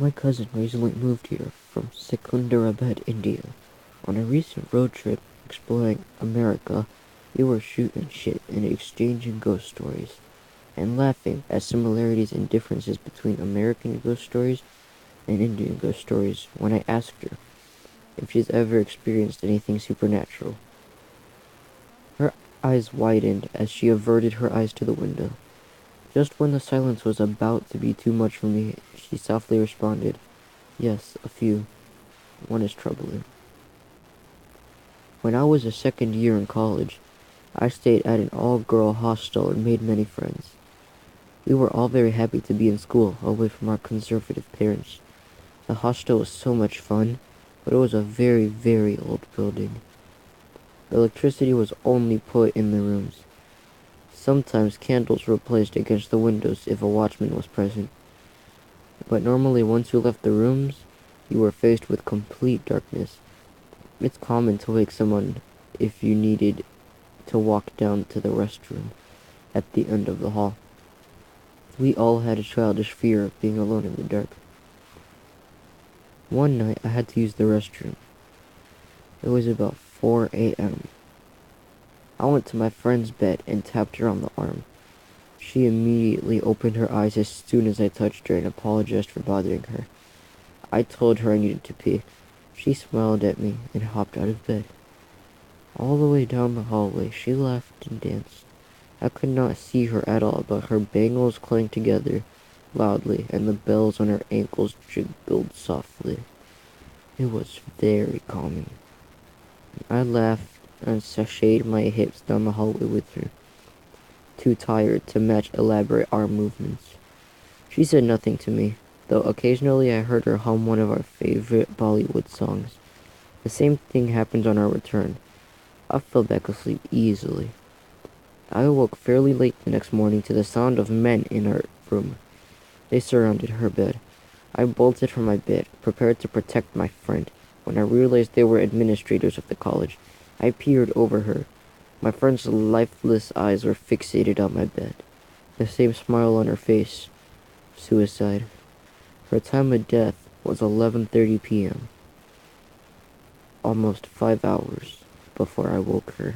My cousin recently moved here from Secunderabad, India. On a recent road trip exploring America, we were shooting shit and exchanging ghost stories, and laughing at similarities and differences between American ghost stories and Indian ghost stories when I asked her if she's ever experienced anything supernatural. Her eyes widened as she averted her eyes to the window. Just when the silence was about to be too much for me, she softly responded, "Yes, a few. One is troubling." When I was a second year in college, I stayed at an all-girl hostel and made many friends. We were all very happy to be in school, away from our conservative parents. The hostel was so much fun, but it was a very, very old building. The electricity was only put in the rooms. Sometimes candles were placed against the windows if a watchman was present. But normally once you left the rooms, you were faced with complete darkness. It's common to wake someone if you needed to walk down to the restroom at the end of the hall. We all had a childish fear of being alone in the dark. One night I had to use the restroom. It was about 4 a.m. I went to my friend's bed and tapped her on the arm. She immediately opened her eyes as soon as I touched her and apologized for bothering her. I told her I needed to pee. She smiled at me and hopped out of bed. All the way down the hallway, she laughed and danced. I could not see her at all, but her bangles clanged together loudly, and the bells on her ankles jingled softly. It was very calming. I laughed and sashayed my hips down the hallway with her, too tired to match elaborate arm movements. She said nothing to me, though occasionally I heard her hum one of our favorite Bollywood songs. The same thing happened on our return. I fell back asleep easily. I awoke fairly late the next morning to the sound of men in our room. They surrounded her bed. I bolted from my bed, prepared to protect my friend, when I realized they were administrators of the college. I peered over her. My friend's lifeless eyes were fixated on my bed. The same smile on her face. Suicide. Her time of death was 11:30 p.m. Almost 5 hours before I woke her.